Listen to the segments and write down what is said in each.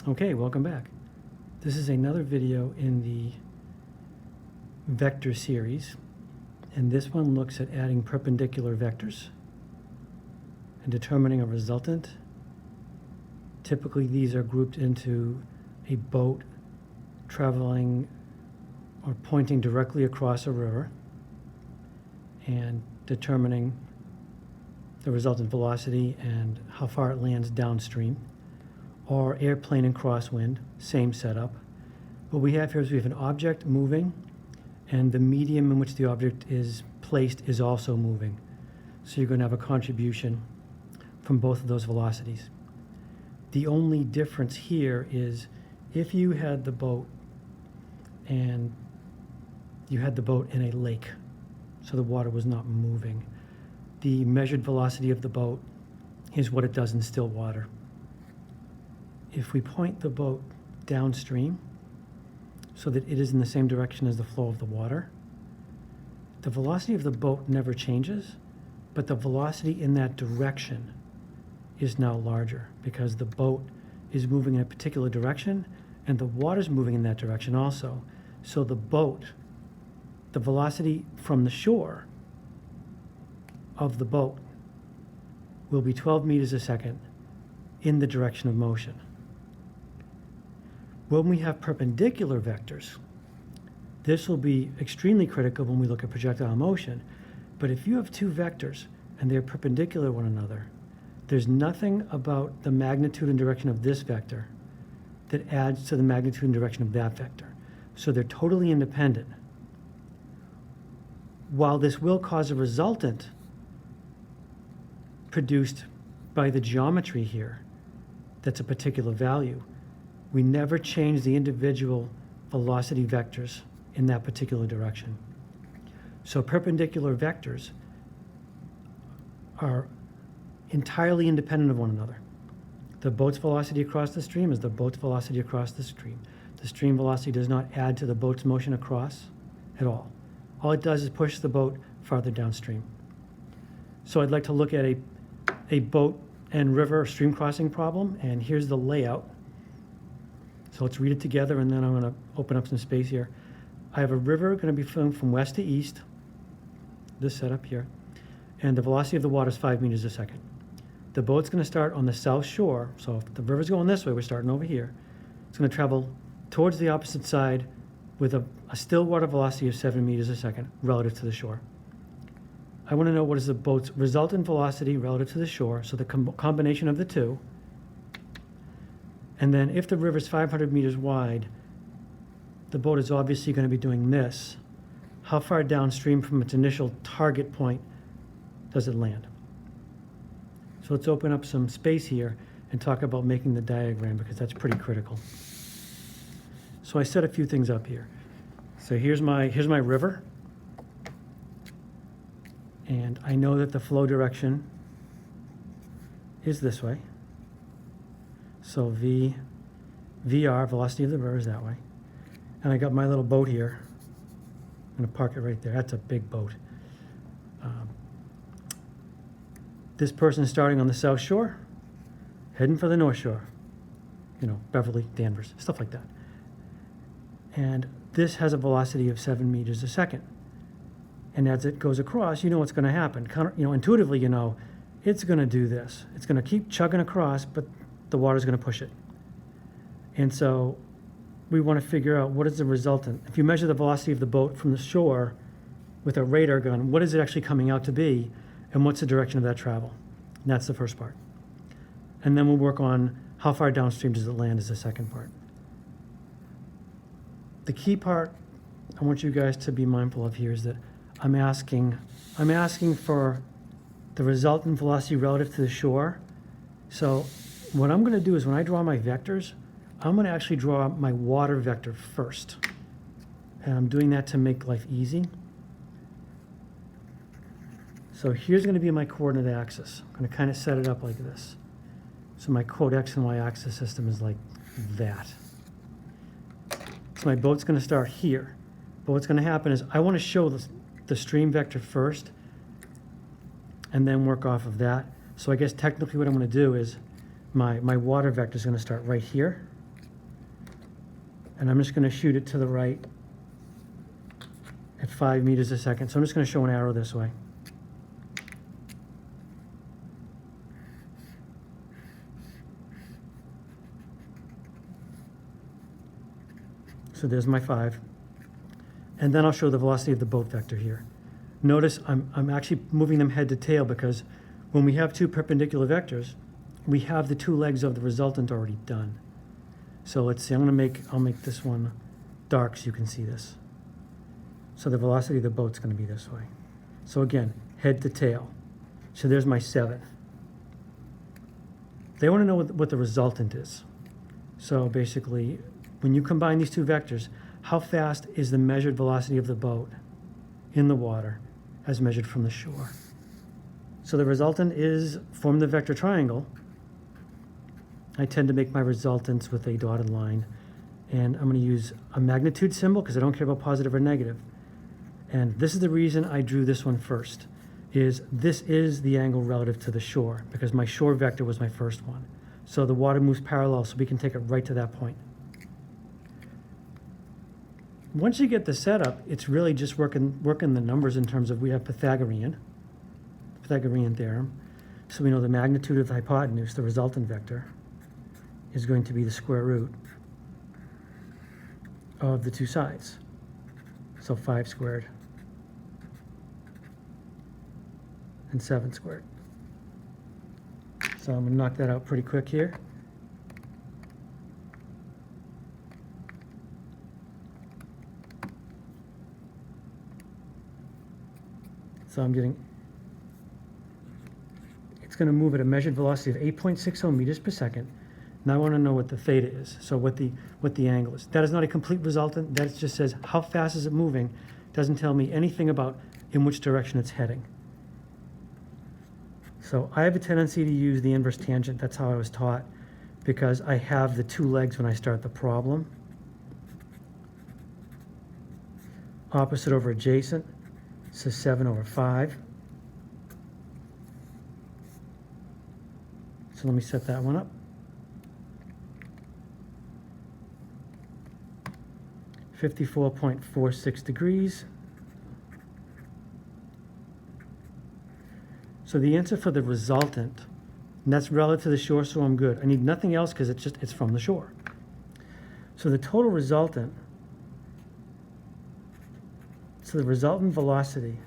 Okay, welcome back. This is another video in the vector series, and this one looks at adding perpendicular vectors and determining a resultant. Typically these are grouped into a boat traveling or pointing directly across a river and determining the resultant velocity and how far it lands downstream, or airplane and crosswind, same setup. What we have here is we have an object moving, and the medium in which the object is placed is also moving. So you're going to have a contribution from both of those velocities. The only difference here is if you had the boat and you had the boat in a lake, so the water was not moving, the measured velocity of the boat is what it does in still water. If we point the boat downstream so that it is in the same direction as the flow of the water, the velocity of the boat never changes, but the velocity in that direction is now larger because the boat is moving in a particular direction and the water is moving in that direction also. So the boat, the velocity from the shore of the boat will be 12 meters a second in the direction of motion. When we have perpendicular vectors, this will be extremely critical when we look at projectile motion. But if you have two vectors and they're perpendicular to one another, there's nothing about the magnitude and direction of this vector that adds to the magnitude and direction of that vector. So they're totally independent. While this will cause a resultant produced by the geometry here, that's a particular value, we never change the individual velocity vectors in that particular direction. So perpendicular vectors are entirely independent of one another. The boat's velocity across the stream is the boat's velocity across the stream. The stream velocity does not add to the boat's motion across at all. All it does is push the boat farther downstream. So I'd like to look at a boat and river stream crossing problem, and here's the layout. So let's read it together, and then I'm going to open up some space here. I have a river going to be flowing from west to east, this setup here, and the velocity of the water is 5 meters a second. The boat's going to start on the south shore, so if the river's going this way, we're starting over here. It's going to travel towards the opposite side with a still water velocity of 7 meters a second relative to the shore. I want to know what is the boat's resultant velocity relative to the shore, so the combination of the two. And then if the river is 500 meters wide, the boat is obviously going to be doing this. How far downstream from its initial target point does it land? So let's open up some space here and talk about making the diagram, because that's pretty critical. So I set a few things up here. So here's my river. And I know that the flow direction is this way. So VR, velocity of the river, is that way. And I got my little boat here. I'm going to park it right there. That's a big boat. This person is starting on the south shore, heading for the north shore. You know, Beverly, Danvers, stuff like that. And this has a velocity of 7 meters a second. And as it goes across, you know what's going to happen. Intuitively, you know, it's going to do this. It's going to keep chugging across, but the water's going to push it. And so we want to figure out what is the resultant. If you measure the velocity of the boat from the shore with a radar gun, what is it actually coming out to be, and what's the direction of that travel? And that's the first part. And then we'll work on how far downstream does it land as the second part. The key part I want you guys to be mindful of here is that I'm asking for the resultant velocity relative to the shore. So what I'm going to do is when I draw my vectors, I'm going to actually draw my water vector first. And I'm doing that to make life easy. So here's going to be my coordinate axis. I'm going to kind of set it up like this. So my quote X and Y axis system is like that. So my boat's going to start here. But what's going to happen is I want to show the stream vector first and then work off of that. So I guess technically what I'm going to do is my water vector is going to start right here. And I'm just going to shoot it to the right at 5 meters a second. So I'm just going to show an arrow this way. So there's my 5. And then I'll show the velocity of the boat vector here. Notice I'm actually moving them head to tail because when we have two perpendicular vectors, we have the two legs of the resultant already done. So let's see, I'll make this one dark so you can see this. So the velocity of the boat's going to be this way. So again, head to tail. So there's my 7. They want to know what the resultant is. So basically, when you combine these two vectors, how fast is the measured velocity of the boat in the water as measured from the shore? So the resultant is, from the vector triangle, I tend to make my resultants with a dotted line. And I'm going to use a magnitude symbol because I don't care about positive or negative. And this is the reason I drew this one first, is this is the angle relative to the shore because my shore vector was my first one. So the water moves parallel, so we can take it right to that point. Once you get the setup, it's really just working the numbers in terms of we have Pythagorean theorem. So we know the magnitude of the hypotenuse, the resultant vector, is going to be the square root of the two sides. So 5 squared and 7 squared. So I'm going to knock that out pretty quick here. So I'm getting, it's going to move at a measured velocity of 8.60 meters per second. Now I want to know what the theta is, so what the angle is. That is not a complete resultant. That just says how fast is it moving. It doesn't tell me anything about in which direction it's heading. So I have a tendency to use the inverse tangent. That's how I was taught, because I have the two legs when I start the problem. Opposite over adjacent, so 7 over 5. So let me set that one up. (54.46 degrees). So the answer for the resultant, and that's relative to the shore, so I'm good. I need nothing else because it's from the shore. So the total resultant, so the resultant velocity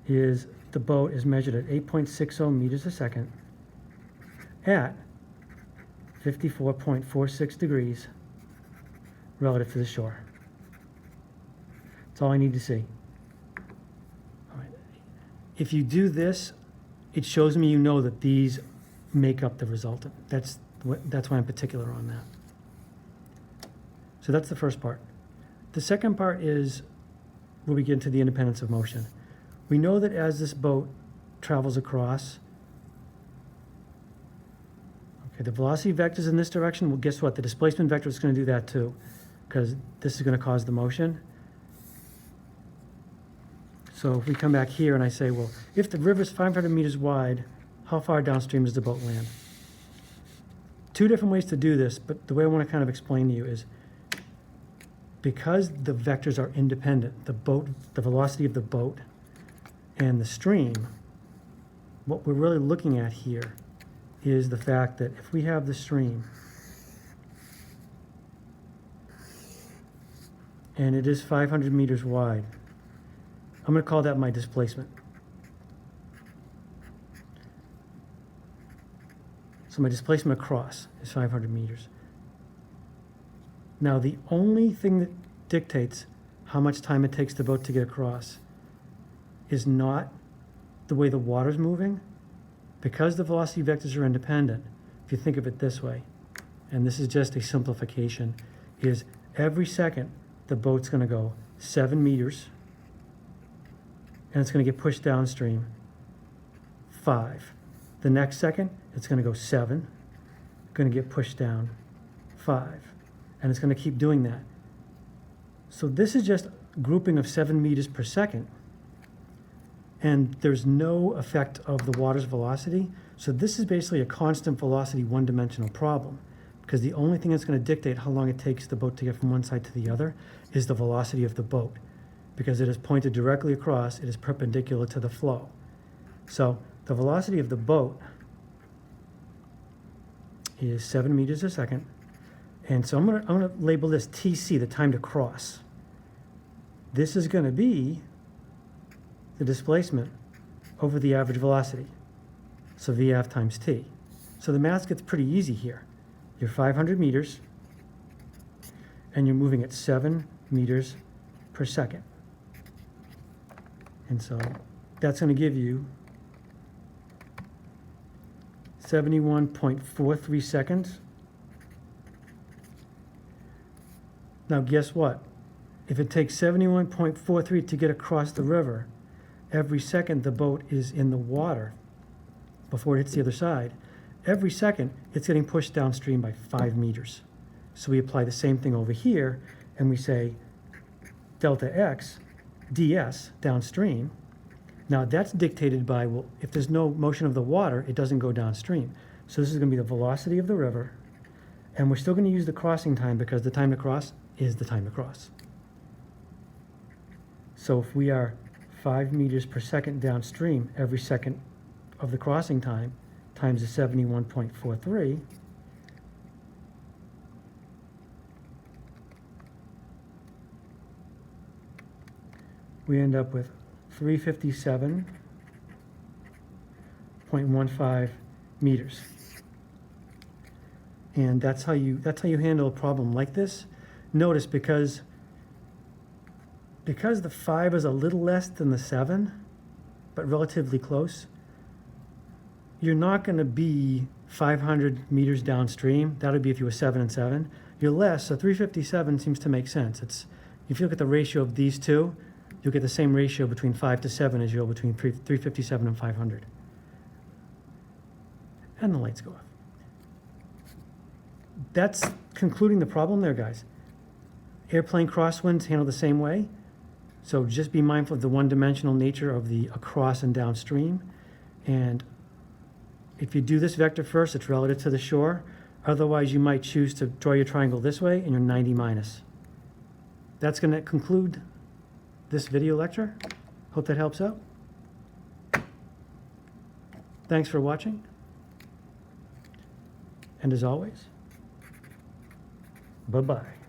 is, the boat is measured at 8.60 meters a second at 54.46 degrees relative to the shore. That's all I need to see. All right. If you do this, it shows me you know that these make up the resultant. That's why I'm particular on that. So that's the first part. The second part is where we get into the independence of motion. We know that as this boat travels across, okay, the velocity vector is in this direction. Well, guess what? The displacement vector is going to do that too, because this is going to cause the motion. So if we come back here and I say, well, if the river is 500 meters wide, how far downstream does the boat land? Two different ways to do this, but the way I want to kind of explain to you is, because the vectors are independent, the velocity of the boat and the stream, what we're really looking at here is the fact that if we have the stream and it is 500 meters wide, I'm going to call that my displacement. So my displacement across is 500 meters. Now, the only thing that dictates how much time it takes the boat to get across is not the way the water's moving, because the velocity vectors are independent. If you think of it this way, and this is just a simplification, is every second the boat's going to go 7 meters, and it's going to get pushed downstream 5. The next second, it's going to go 7, going to get pushed down 5, and it's going to keep doing that. So this is just grouping of 7 meters per second, and there's no effect of the water's velocity. So this is basically a constant velocity one-dimensional problem, because the only thing that's going to dictate how long it takes the boat to get from one side to the other is the velocity of the boat. Because it is pointed directly across, it is perpendicular to the flow. So the velocity of the boat is 7 meters a second. And so I'm gonna label this TC, the time to cross. This is going to be the displacement over the average velocity. So VF times T. So the math gets pretty easy here. You're 500 meters, and you're moving at 7 meters per second. And so that's going to give you 71.43 seconds. Now guess what? If it takes 71.43 to get across the river, every second the boat is in the water before it hits the other side, every second it's getting pushed downstream by 5 meters. So we apply the same thing over here, and we say delta x ds downstream. Now that's dictated by, well, if there's no motion of the water, it doesn't go downstream. So this is going to be the velocity of the river, and we're still going to use the crossing time because the time to cross is the time to cross. So if we are 5 meters per second downstream, every second of the crossing time times the 71.43, we end up with 357.15 meters. And that's how you handle a problem like this. Notice because the 5 is a little less than the 7, but relatively close, you're not going to be 500 meters downstream. That would be if you were 7 and 7. You're less, so 357 seems to make sense. If you look at the ratio of these two, you'll get the same ratio between 5 to 7 as you'll between 357 and 500. And the lights go off. That's concluding the problem there, guys. Airplane crosswinds handle the same way. So just be mindful of the one-dimensional nature of the across and downstream. And if you do this vector first, it's relative to the shore. Otherwise, you might choose to draw your triangle this way, and you're 90 minus. That's going to conclude this video lecture. Hope that helps out. Thanks for watching. And as always, bye-bye.